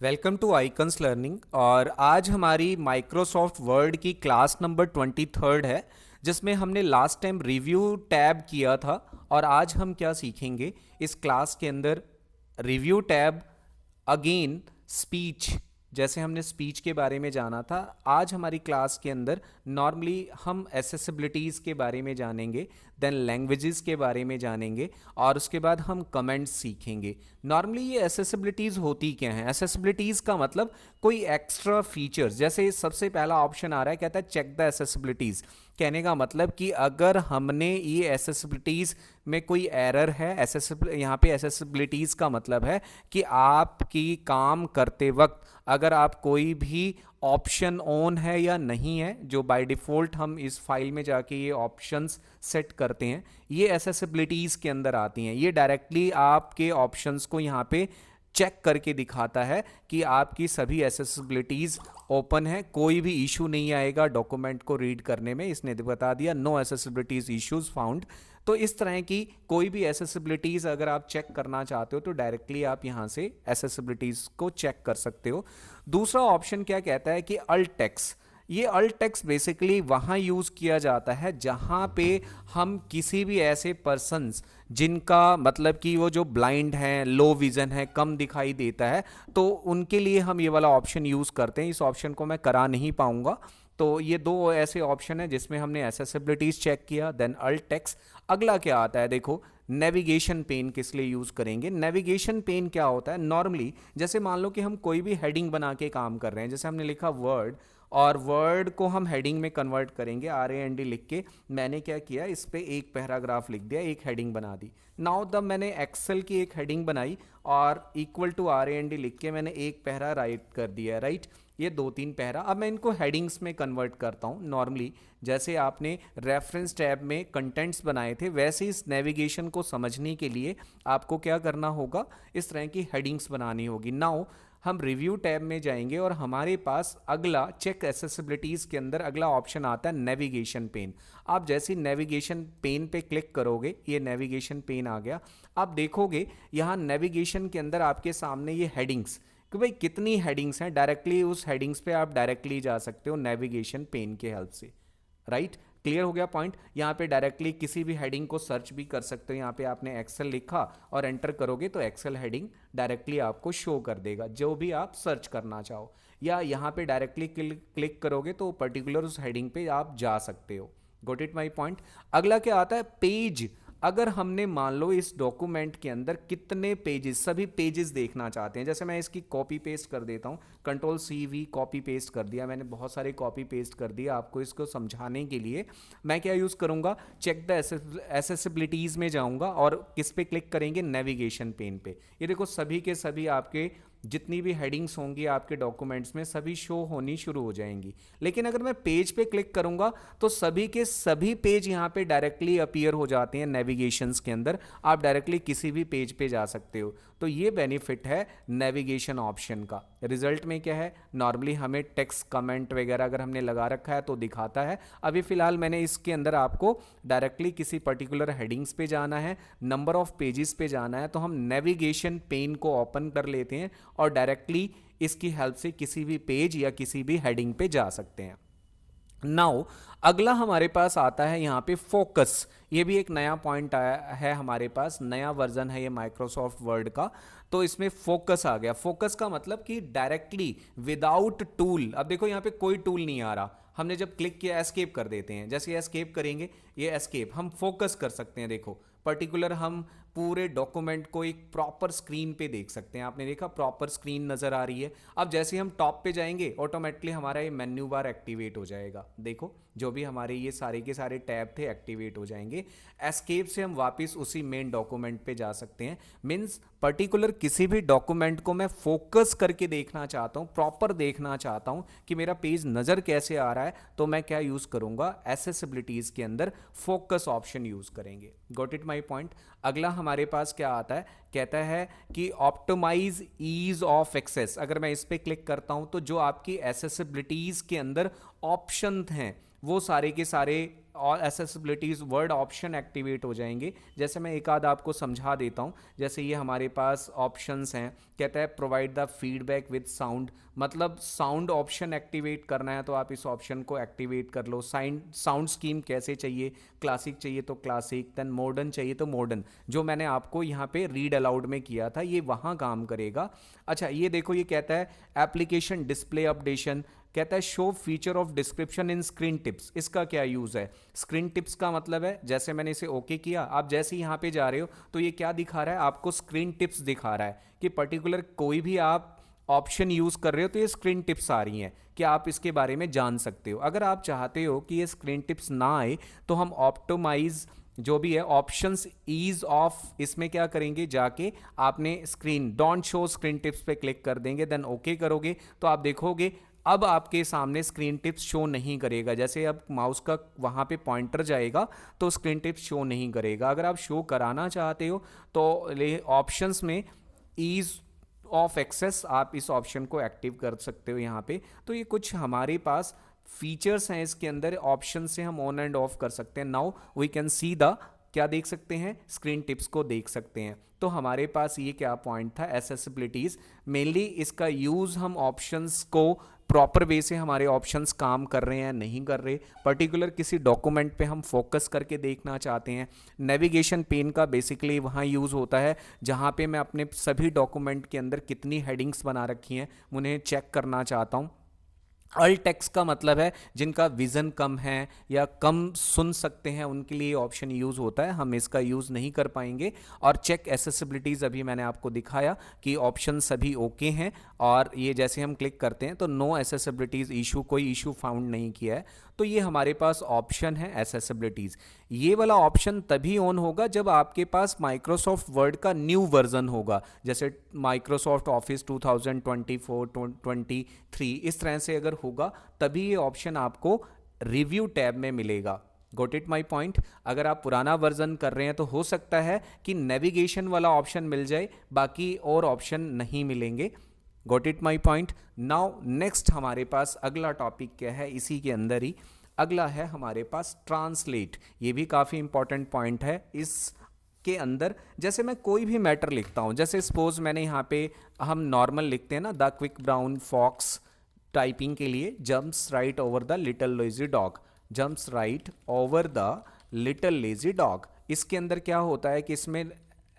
Welcome to icons learning. और आज हमारी माइक्रोसॉफ्ट वर्ड की क्लास नंबर 23 है, जिसमें हमने लास्ट टाइम रिव्यू टैब किया था। और आज हम क्या सीखेंगे इस क्लास के अंदर? Review tab, again speech. जैसे हमने स्पीच के बारे में जाना था, आज हमारी क्लास के अंदर नॉर्मली हम एसेसिबिलिटीज़ के बारे में जानेंगे, देन लैंग्वेजेस के बारे में जानेंगे, और उसके बाद हम कमेंट्स सीखेंगे। नॉर्मली ये एसेसिबिलिटीज़ होती क्या हैं? एसेसिबिलिटीज़ का मतलब कोई एक्स्ट्रा फीचर्स। जैसे सबसे पहला ऑप्शन आ रहा है, कहता है चेक द एसेसिबिलिटीज़। कहने का मतलब कि अगर हमने ये एसेसिबिलिटीज़ में कोई एरर है, यहाँ पे एसेसिबिलिटीज़ का मतलब है कि आपकी काम करते वक्त अगर आप कोई भी ऑप्शन ऑन है या नहीं है, जो बाय डिफ़ॉल्ट हम इस फाइल में जाके ये ऑप्शंस सेट करते हैं, ये एसेसिबिलिटीज़ के अंदर आती हैं। ये डायरेक्टली आपके ऑप्शंस को यहाँ पे चेक करके दिखाता है कि आपकी सभी एसेसिबिलिटीज़ ओपन है, कोई भी इशू नहीं आएगा डॉक्यूमेंट को रीड करने में। इसने बता दिया नो एसेसिबिलिटीज़ इश्यूज फाउंड। तो इस तरह की कोई भी एसेसिबिलिटीज़ अगर आप चेक करना चाहते हो तो डायरेक्टली आप यहाँ से एसेसिबिलिटीज़ को चेक कर सकते हो। दूसरा ऑप्शन क्या कहता है कि अल्ट टेक्स्ट। ये अल्ट टेक्स्ट बेसिकली वहाँ यूज़ किया जाता है जहाँ पे हम किसी भी ऐसे पर्सन्स जिनका मतलब कि वो जो ब्लाइंड हैं, लो विज़न है, कम दिखाई देता है, तो उनके लिए हम ये वाला ऑप्शन यूज़ करते हैं। इस ऑप्शन को मैं करा नहीं पाऊँगा। तो ये दो ऐसे ऑप्शन है जिसमें हमने एसेसिबिलिटीज़ चेक किया, देन अल्ट टेक्स्ट। अगला क्या आता है देखो, नेविगेशन पेन किस लिए यूज़ करेंगे? नेविगेशन पेन क्या होता है? नॉर्मली जैसे मान लो कि हम कोई भी हेडिंग बना के काम कर रहे हैं, जैसे हमने लिखा वर्ड, और वर्ड को हम हेडिंग में कन्वर्ट करेंगे, RAND लिख के मैंने क्या किया, इस पे एक पैराग्राफ लिख दिया, एक हेडिंग बना दी। नाउ द मैंने एक्सेल की एक हेडिंग बनाई और इक्वल टू RAND लिख के मैंने एक पैरा राइट कर दिया, राइट? ये दो तीन पैरा, अब मैं इनको हेडिंग्स में कन्वर्ट करता हूँ। नॉर्मली जैसे आपने रेफरेंस टैब में कंटेंट्स बनाए थे, वैसे इस नेविगेशन को समझने के लिए आपको क्या करना होगा, इस तरह की हेडिंग्स बनानी होगी। नाउ हम रिव्यू टैब में जाएंगे और हमारे पास अगला चेक एसेसिबिलिटीज़ के अंदर अगला ऑप्शन आता है नेविगेशन पेन। आप जैसे नेविगेशन पेन पे क्लिक करोगे, ये नेविगेशन पेन आ गया। आप देखोगे यहाँ नेविगेशन के अंदर आपके सामने ये हेडिंग्स, कि भाई कितनी हेडिंग्स हैं, डायरेक्टली उस हेडिंग्स पे आप डायरेक्टली जा सकते हो नेविगेशन पेन के हेल्प से, राइट? क्लियर हो गया पॉइंट? यहाँ पे डायरेक्टली किसी भी हेडिंग को सर्च भी कर सकते हो। यहाँ पे आपने एक्सेल लिखा और एंटर करोगे तो एक्सेल हेडिंग डायरेक्टली आपको शो कर देगा जो भी आप सर्च करना चाहो। या यहाँ पे डायरेक्टली क्लिक करोगे तो पर्टिकुलर उस हेडिंग पे आप जा सकते हो। Got it my point? अगला क्या आता है, पेज। अगर हमने मान लो इस डॉक्यूमेंट के अंदर कितने पेजेस, सभी पेजेस देखना चाहते हैं, जैसे मैं इसकी कॉपी पेस्ट कर देता हूँ, Ctrl+C+V कॉपी पेस्ट कर दिया मैंने, बहुत सारे कॉपी पेस्ट कर दिया। आपको इसको समझाने के लिए मैं क्या यूज़ करूँगा, चेक द एसेसिबिलिटीज़ में जाऊँगा और किस पे क्लिक करेंगे, नेविगेशन पेन पे। ये देखो सभी के सभी आपके जितनी भी हेडिंग्स होंगी आपके डॉक्यूमेंट्स में सभी शो होनी शुरू हो जाएंगी। लेकिन अगर मैं पेज पे क्लिक करूंगा तो सभी के सभी पेज यहाँ पे डायरेक्टली अपीयर हो जाते हैं नेविगेशंस के अंदर। आप डायरेक्टली किसी भी पेज पे जा सकते हो। तो ये बेनिफिट है नेविगेशन ऑप्शन का। रिजल्ट में क्या है, नॉर्मली हमें टेक्स्ट कमेंट वगैरह अगर हमने लगा रखा है तो दिखाता है। अभी फिलहाल मैंने इसके अंदर आपको डायरेक्टली किसी पर्टिकुलर हेडिंग्स पे जाना है, नंबर ऑफ पेजेस पे जाना है, तो हम नेविगेशन पेन को ओपन कर लेते हैं और डायरेक्टली इसकी हेल्प से किसी भी पेज या किसी भी हेडिंग पे जा सकते हैं। नाउ अगला हमारे पास आता है यहाँ पे फोकस। ये भी एक नया पॉइंट आया है हमारे पास, नया वर्जन है ये माइक्रोसॉफ्ट वर्ड का। तो इसमें फोकस आ गया। फोकस का मतलब कि डायरेक्टली विदाउट टूल। अब देखो यहाँ पे कोई टूल नहीं आ रहा, हमने जब क्लिक किया एस्केप कर देते हैं, जैसे एस्केप करेंगे ये एस्केप, हम फोकस कर सकते हैं। देखो पर्टिकुलर हम पूरे डॉक्यूमेंट को एक प्रॉपर स्क्रीन पे देख सकते हैं। आपने देखा प्रॉपर स्क्रीन नज़र आ रही है। अब जैसे हम टॉप पे जाएंगे ऑटोमेटिकली हमारा ये मेन्यू बार एक्टिवेट हो जाएगा। देखो जो भी हमारे ये सारे के सारे टैब थे एक्टिवेट हो जाएंगे। एस्केप से हम वापस उसी मेन डॉक्यूमेंट पे जा सकते हैं। मीन्स पर्टिकुलर किसी भी डॉक्यूमेंट को मैं फोकस करके देखना चाहता हूँ, प्रॉपर देखना चाहता हूँ कि मेरा पेज नज़र कैसे आ रहा है, तो मैं क्या यूज़ करूँगा, एसेसिबिलिटीज़ के अंदर फोकस ऑप्शन यूज़ करेंगे। Got it my point? अगला हमारे पास क्या आता है, कहता है कि ऑप्टिमाइज ईज ऑफ एक्सेस। अगर मैं इस पर क्लिक करता हूं तो जो आपकी एसेसिबिलिटीज के अंदर ऑप्शन हैं वो सारे के सारे और एसेसिबिलिटीज़ वर्ड ऑप्शन एक्टिवेट हो जाएंगे। जैसे मैं एक आध आपको समझा देता हूँ। जैसे ये हमारे पास ऑप्शंस हैं, कहता है provide the feedback with sound, मतलब साउंड ऑप्शन एक्टिवेट करना है तो आप इस ऑप्शन को एक्टिवेट कर लो। साउंड स्कीम कैसे चाहिए, क्लासिक चाहिए तो क्लासिक, देन मॉडर्न चाहिए तो मॉडर्न, जो मैंने आपको यहाँ पे रीड अलाउड में किया था ये वहाँ काम करेगा। अच्छा ये देखो, ये कहता है एप्लीकेशन डिस्प्ले अपडेशन, कहता है show feature of description in screen tips. इसका क्या यूज़ है? स्क्रीन टिप्स का मतलब है, जैसे मैंने इसे ओके किया, आप जैसे ही यहाँ पे जा रहे हो तो ये क्या दिखा रहा है आपको? स्क्रीन टिप्स दिखा रहा है कि पर्टिकुलर कोई भी आप ऑप्शन यूज़ कर रहे हो तो ये स्क्रीन टिप्स आ रही हैं कि आप इसके बारे में जान सकते हो। अगर आप चाहते हो कि ये स्क्रीन टिप्स ना आए तो हम ऑप्टिमाइज जो भी है ऑप्शंस ईज ऑफ, इसमें क्या करेंगे, जाके आपने screen don't show screen tips पे क्लिक कर देंगे, देन ओके करोगे तो आप देखोगे अब आपके सामने स्क्रीन टिप्स शो नहीं करेगा। जैसे अब माउस का वहाँ पे पॉइंटर जाएगा तो स्क्रीन टिप्स शो नहीं करेगा। अगर आप शो कराना चाहते हो तो ऑप्शंस में ईज ऑफ एक्सेस आप इस ऑप्शन को एक्टिव कर सकते हो यहाँ पे। तो ये कुछ हमारे पास फीचर्स हैं इसके अंदर, ऑप्शन से हम ऑन एंड ऑफ कर सकते हैं। Now we can see the, क्या देख सकते हैं, स्क्रीन टिप्स को देख सकते हैं। तो हमारे पास ये क्या पॉइंट था, एसेसिबिलिटीज। मेनली इसका यूज हम ऑप्शंस को प्रॉपर वे से, हमारे ऑप्शंस काम कर रहे हैं नहीं कर रहे, पर्टिकुलर किसी डॉक्यूमेंट पे हम फोकस करके देखना चाहते हैं। नेविगेशन पेन का बेसिकली वहाँ यूज़ होता है जहाँ पे मैं अपने सभी डॉक्यूमेंट के अंदर कितनी हेडिंग्स बना रखी हैं उन्हें चेक करना चाहता हूँ। अल्ट टेक्स्ट का मतलब है जिनका विजन कम है या कम सुन सकते हैं उनके लिए ऑप्शन यूज़ होता है, हम इसका यूज़ नहीं कर पाएंगे। और चेक एसेसिबिलिटीज़ अभी मैंने आपको दिखाया कि ऑप्शन सभी ओके हैं, और ये जैसे हम क्लिक करते हैं तो नो एसेसिबिलिटीज़ इशू, कोई इशू फाउंड नहीं किया है। तो ये हमारे पास ऑप्शन है एसेसिबिलिटीज़। ये वाला ऑप्शन तभी ऑन होगा जब आपके पास माइक्रोसॉफ्ट वर्ड का न्यू वर्जन होगा, जैसे माइक्रोसॉफ्ट ऑफिस 2024-23 इस तरह से अगर होगा तभी ये ऑप्शन आपको रिव्यू टैब में मिलेगा। Got it my point. अगर आप पुराना वर्जन कर रहे हैं तो हो सकता है कि नेविगेशन वाला ऑप्शन मिल जाए, बाकी और ऑप्शन नहीं मिलेंगे। Got it my point. Now next हमारे पास अगला टॉपिक क्या है, इसी के अंदर ही अगला है हमारे पास ट्रांसलेट। ये भी काफ़ी इंपॉर्टेंट पॉइंट है इस के अंदर। जैसे मैं कोई भी मैटर लिखता हूँ, जैसे सपोज मैंने यहाँ पे, हम नॉर्मल लिखते हैं ना, the quick brown fox typing के लिए, jumps right over the little lazy dog, jumps right over the little lazy dog. इसके अंदर क्या होता है कि इसमें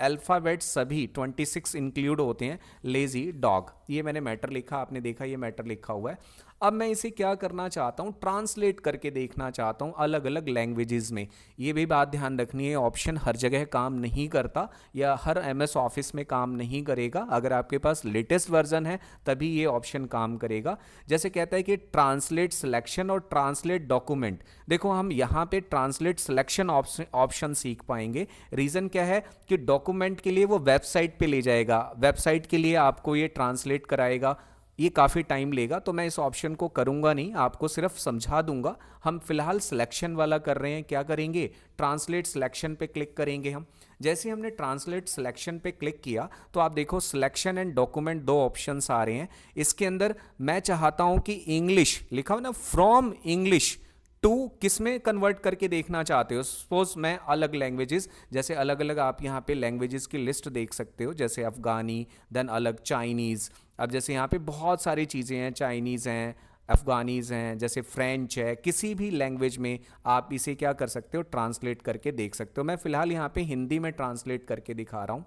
अल्फ़ाबेट सभी 26 इंक्लूड होते हैं, लेजी डॉग। ये मैंने मैटर लिखा, आपने देखा ये मैटर लिखा हुआ है। अब मैं इसे क्या करना चाहता हूँ, ट्रांसलेट करके देखना चाहता हूँ अलग अलग लैंग्वेजेस में। ये भी बात ध्यान रखनी है, ऑप्शन हर जगह काम नहीं करता या हर एमएस ऑफिस में काम नहीं करेगा। अगर आपके पास लेटेस्ट वर्जन है तभी ये ऑप्शन काम करेगा। जैसे कहता है कि ट्रांसलेट सिलेक्शन और ट्रांसलेट डॉक्यूमेंट। देखो हम यहाँ पे ट्रांसलेट सिलेक्शन ऑप्शन सीख पाएंगे। रीज़न क्या है कि डॉक्यूमेंट के लिए वो वेबसाइट पे ले जाएगा, वेबसाइट के लिए आपको ये ट्रांसलेट कराएगा, ये काफ़ी टाइम लेगा, तो मैं इस ऑप्शन को करूँगा नहीं, आपको सिर्फ समझा दूंगा। हम फिलहाल सिलेक्शन वाला कर रहे हैं। क्या करेंगे, ट्रांसलेट सिलेक्शन पे क्लिक करेंगे हम। जैसे हमने ट्रांसलेट सिलेक्शन पे क्लिक किया तो आप देखो सिलेक्शन एंड डॉक्यूमेंट दो ऑप्शंस आ रहे हैं। इसके अंदर मैं चाहता हूँ कि इंग्लिश लिखा हो ना, फ्रॉम इंग्लिश टू किस में कन्वर्ट करके देखना चाहते हो। सपोज मैं अलग लैंग्वेजेस, जैसे अलग अलग आप यहाँ पे लैंग्वेजेस की लिस्ट देख सकते हो, जैसे अफगानी, देन अलग चाइनीज़। अब जैसे यहाँ पे बहुत सारी चीज़ें हैं, चाइनीज़ हैं, अफगानीज़ हैं, जैसे फ्रेंच है, किसी भी लैंग्वेज में आप इसे क्या कर सकते हो, ट्रांसलेट करके देख सकते हो। मैं फ़िलहाल यहाँ पे हिंदी में ट्रांसलेट करके दिखा रहा हूँ,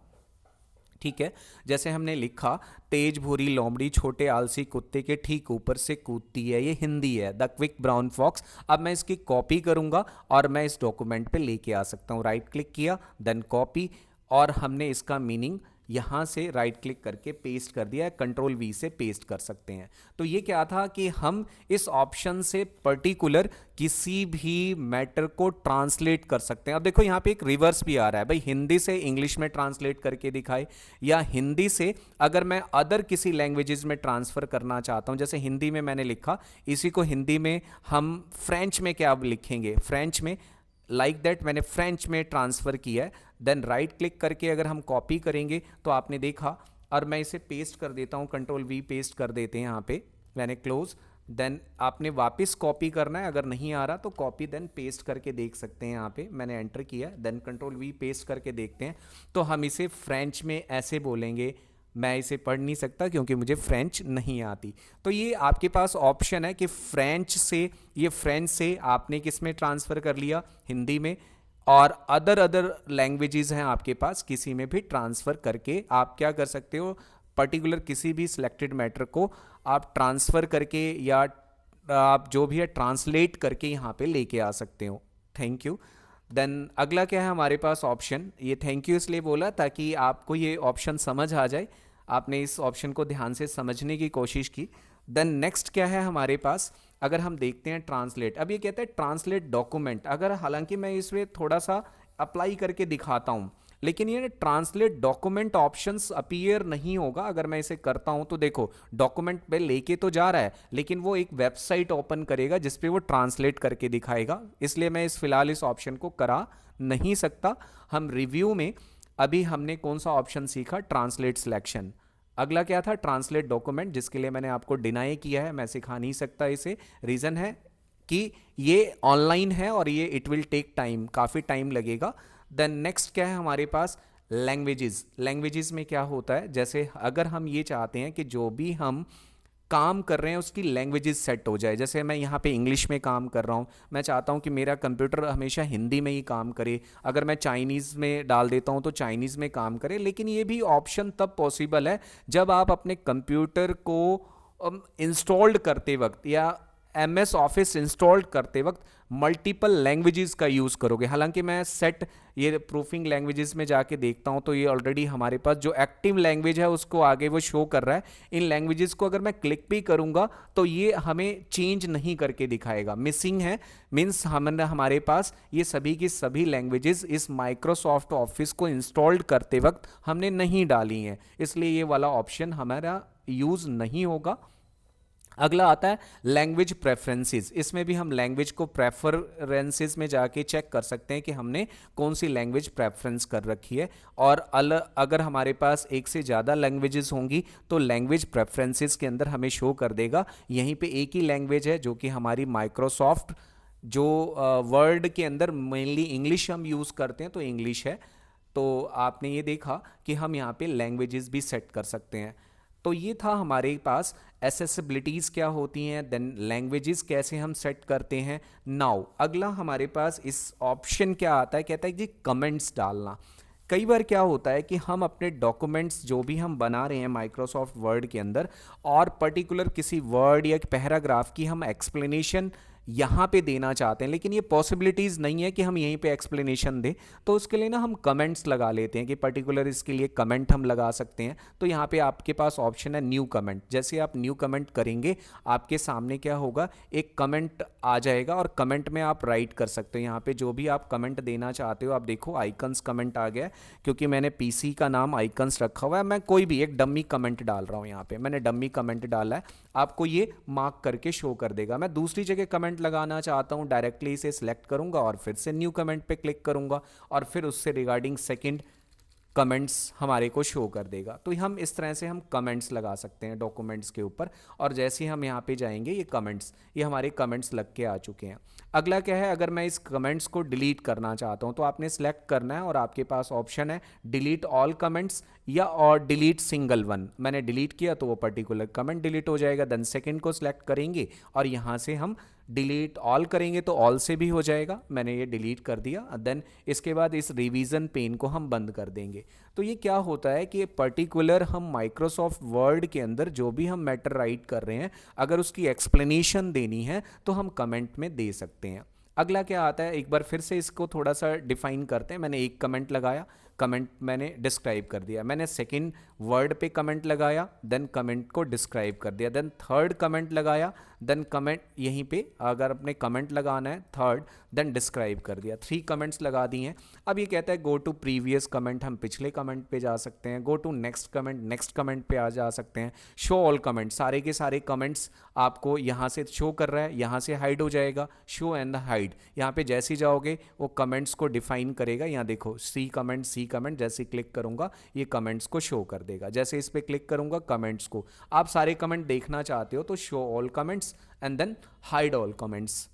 ठीक है। जैसे हमने लिखा, तेज भूरी लोमड़ी छोटे आलसी कुत्ते के ठीक ऊपर से कूदती है, ये हिंदी है, द क्विक ब्राउन फॉक्स। अब मैं इसकी कॉपी करूंगा और मैं इस डॉक्यूमेंट पे लेके आ सकता हूँ। राइट क्लिक किया, देन कॉपी, और हमने इसका मीनिंग यहाँ से राइट क्लिक करके पेस्ट कर दिया है, कंट्रोल वी से पेस्ट कर सकते हैं। तो ये क्या था कि हम इस ऑप्शन से पर्टिकुलर किसी भी मैटर को ट्रांसलेट कर सकते हैं। अब देखो यहाँ पे एक रिवर्स भी आ रहा है, भाई हिंदी से इंग्लिश में ट्रांसलेट करके दिखाए, या हिंदी से अगर मैं अदर किसी लैंग्वेजेस में ट्रांसफ़र करना चाहता हूँ। जैसे हिंदी में मैंने लिखा, इसी को हिंदी में हम फ्रेंच में क्या लिखेंगे, फ्रेंच में, लाइक दैट मैंने फ्रेंच में ट्रांसफ़र किया है। देन राइट क्लिक करके अगर हम कॉपी करेंगे तो आपने देखा, और मैं इसे पेस्ट कर देता हूँ, कंट्रोल वी पेस्ट कर देते हैं यहाँ पे, मैंने क्लोज, देन आपने वापस कॉपी करना है, अगर नहीं आ रहा तो कॉपी देन पेस्ट करके देख सकते हैं। यहाँ पे मैंने एंटर किया, देन कंट्रोल वी पेस्ट करके देखते हैं। तो हम इसे फ्रेंच में ऐसे बोलेंगे, मैं इसे पढ़ नहीं सकता क्योंकि मुझे फ्रेंच नहीं आती। तो ये आपके पास ऑप्शन है कि फ्रेंच से, ये फ्रेंच से आपने किस में ट्रांसफ़र कर लिया, हिंदी में, और अदर अदर लैंग्वेजेस हैं आपके पास, किसी में भी ट्रांसफ़र करके आप क्या कर सकते हो, पर्टिकुलर किसी भी सिलेक्टेड मैटर को आप ट्रांसफ़र करके या आप जो भी है ट्रांसलेट करके यहाँ पे लेके आ सकते हो। Thank you. देन अगला क्या है हमारे पास ऑप्शन, ये थैंक यू इसलिए बोला ताकि आपको ये ऑप्शन समझ आ जाए, आपने इस ऑप्शन को ध्यान से समझने की कोशिश की। देन नेक्स्ट क्या है हमारे पास, अगर हम देखते हैं ट्रांसलेट, अब ये कहते हैं ट्रांसलेट डॉक्यूमेंट, अगर हालांकि मैं इसमें थोड़ा सा अप्लाई करके दिखाता हूँ, लेकिन ये ट्रांसलेट डॉक्यूमेंट ऑप्शंस अपीयर नहीं होगा अगर मैं इसे करता हूं। तो देखो डॉक्यूमेंट पे लेके तो जा रहा है, लेकिन वो एक वेबसाइट ओपन करेगा जिसपे वो ट्रांसलेट करके दिखाएगा, इसलिए मैं फिलहाल इस ऑप्शन को करा नहीं सकता। हम रिव्यू में अभी हमने कौन सा ऑप्शन सीखा, ट्रांसलेट सिलेक्शन। अगला क्या था, ट्रांसलेट डॉक्यूमेंट, जिसके लिए मैंने आपको डिनाई किया है, मैं सिखा नहीं सकता इसे। रीज़न है कि ये ऑनलाइन है और ये इट विल टेक टाइम, काफ़ी टाइम लगेगा। देन नेक्स्ट क्या है हमारे पास, लैंग्वेजेस। लैंग्वेजेस में क्या होता है, जैसे अगर हम ये चाहते हैं कि जो भी हम काम कर रहे हैं उसकी लैंग्वेजेस सेट हो जाए, जैसे मैं यहाँ पे इंग्लिश में काम कर रहा हूँ, मैं चाहता हूँ कि मेरा कंप्यूटर हमेशा हिंदी में ही काम करे, अगर मैं चाइनीज़ में डाल देता हूँ तो चाइनीज़ में काम करे। लेकिन ये भी ऑप्शन तब पॉसिबल है जब आप अपने कंप्यूटर को इंस्टॉल्ड करते वक्त या MS ऑफिस इंस्टॉल करते वक्त मल्टीपल लैंग्वेजेस का यूज़ करोगे। हालांकि मैं सेट ये प्रूफिंग लैंग्वेजेस में जाके देखता हूँ तो ये ऑलरेडी हमारे पास जो एक्टिव लैंग्वेज है उसको आगे वो शो कर रहा है। इन लैंग्वेजेस को अगर मैं क्लिक भी करूँगा तो ये हमें चेंज नहीं करके दिखाएगा, मिसिंग है। मीन्स हमारे पास ये सभी की सभी लैंग्वेजेस इस माइक्रोसॉफ्ट ऑफिस को इंस्टॉल्ड करते वक्त हमने नहीं डाली हैं, इसलिए ये वाला ऑप्शन हमारा यूज़ नहीं होगा। अगला आता है लैंग्वेज प्रेफरेंसेस। इसमें भी हम लैंग्वेज को प्रेफरेंसेस में जाके चेक कर सकते हैं कि हमने कौन सी लैंग्वेज प्रेफरेंस कर रखी है, और अगर हमारे पास एक से ज़्यादा लैंग्वेजेस होंगी तो लैंग्वेज प्रेफरेंसेस के अंदर हमें शो कर देगा यहीं पे एक ही लैंग्वेज है जो कि हमारी माइक्रोसॉफ्ट जो वर्ड के अंदर मेनली इंग्लिश हम यूज़ करते हैं तो इंग्लिश है। तो आपने ये देखा कि हम यहाँ पे लैंग्वेजेस भी सेट कर सकते हैं। तो ये था हमारे पास एसेसिबिलिटीज़ क्या होती हैं, देन लैंग्वेजेस कैसे हम सेट करते हैं। नाउ अगला हमारे पास इस ऑप्शन क्या आता है, कहता है कि कमेंट्स डालना। कई बार क्या होता है कि हम अपने डॉक्यूमेंट्स जो भी हम बना रहे हैं माइक्रोसॉफ्ट वर्ड के अंदर, और पर्टिकुलर किसी वर्ड या पैराग्राफ की हम एक्सप्लेनेशन यहाँ पे देना चाहते हैं, लेकिन ये पॉसिबिलिटीज़ नहीं है कि हम यहीं पे एक्सप्लेनेशन दें, तो उसके लिए ना हम कमेंट्स लगा लेते हैं कि पर्टिकुलर इसके लिए कमेंट हम लगा सकते हैं। तो यहाँ पे आपके पास ऑप्शन है न्यू कमेंट। जैसे आप न्यू कमेंट करेंगे आपके सामने क्या होगा, एक कमेंट आ जाएगा और कमेंट में आप राइट कर सकते हो यहाँ पे जो भी आप कमेंट देना चाहते हो। आप देखो आइकन्स कमेंट आ गया, क्योंकि मैंने पीसी का नाम आइकन्स रखा हुआ है, मैं कोई भी एक डम्मी कमेंट डाल रहा हूँ। यहाँ पे मैंने डम्मी कमेंट डाला है, आपको ये मार्क करके शो कर देगा। मैं दूसरी जगह कमेंट लगाना चाहता हूं, डायरेक्टली इसे सिलेक्ट करूंगा और फिर से न्यू कमेंट पे क्लिक करूंगा और फिर उससे रिगार्डिंग सेकंड कमेंट्स हमारे को शो कर देगा। तो हम इस तरह से हम कमेंट्स लगा सकते हैं डॉक्यूमेंट्स के ऊपर, और जैसे ही हम यहाँ पे जाएंगे ये कमेंट्स, ये हमारे कमेंट्स लग के आ चुके हैं। अगला क्या है, अगर मैं इस कमेंट्स को डिलीट करना चाहता हूँ तो आपने सेलेक्ट करना है और आपके पास ऑप्शन है डिलीट ऑल कमेंट्स या और डिलीट सिंगल वन। मैंने डिलीट किया तो वो पर्टिकुलर कमेंट डिलीट हो जाएगा। देन सेकंड को सिलेक्ट करेंगे और यहाँ से हम डिलीट ऑल करेंगे तो ऑल से भी हो जाएगा। मैंने ये डिलीट कर दिया। देन इसके बाद इस रिवीजन पेन को हम बंद कर देंगे। तो ये क्या होता है कि पर्टिकुलर हम माइक्रोसॉफ्ट वर्ड के अंदर जो भी हम मैटर राइट कर रहे हैं, अगर उसकी एक्सप्लेनेशन देनी है तो हम कमेंट में दे सकते हैं। अगला क्या आता है, एक बार फिर से इसको थोड़ा सा डिफाइन करते हैं। मैंने एक कमेंट लगाया, कमेंट मैंने डिस्क्राइब कर दिया। मैंने सेकंड वर्ड पे कमेंट लगाया, देन कमेंट को डिस्क्राइब कर दिया। देन थर्ड कमेंट लगाया, देन कमेंट यहीं पे अगर अपने कमेंट लगाना है थर्ड, देन डिस्क्राइब कर दिया। 3 कमेंट्स लगा दिए हैं। अब ये कहता है गो टू प्रीवियस कमेंट, हम पिछले कमेंट पे जा सकते हैं। Go to next comment, next comment पे आ जा सकते हैं। शो ऑल कमेंट, सारे के सारे कमेंट्स आपको यहाँ से शो कर रहा है, यहाँ से हाइड हो जाएगा। शो एंड हाइड, यहाँ पे जैसे ही जाओगे वो कमेंट्स को डिफाइन करेगा। यहाँ देखो सी कमेंट, सी कमेंट, जैसे क्लिक करूंगा ये कमेंट्स को शो कर देगा। जैसे इस पर क्लिक करूंगा कमेंट्स को, आप सारे कमेंट देखना चाहते हो तो show all comments and then hide all comments.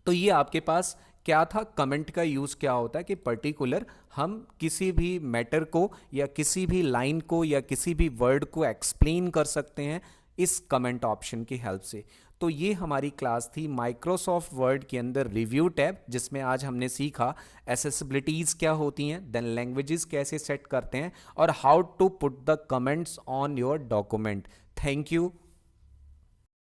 तो ये आपके पास क्या था, कमेंट का यूज़ क्या होता है कि पर्टिकुलर हम किसी भी मैटर को या किसी भी लाइन को या किसी भी वर्ड को एक्सप्लेन कर सकते हैं इस कमेंट ऑप्शन की हेल्प से। तो ये हमारी क्लास थी माइक्रोसॉफ्ट वर्ड के अंदर रिव्यू टैब, जिसमें आज हमने सीखा एसेसिबिलिटीज़ क्या होती हैं, देन लैंग्वेजेस कैसे सेट करते हैं, और how to put the comments on your document. Thank you.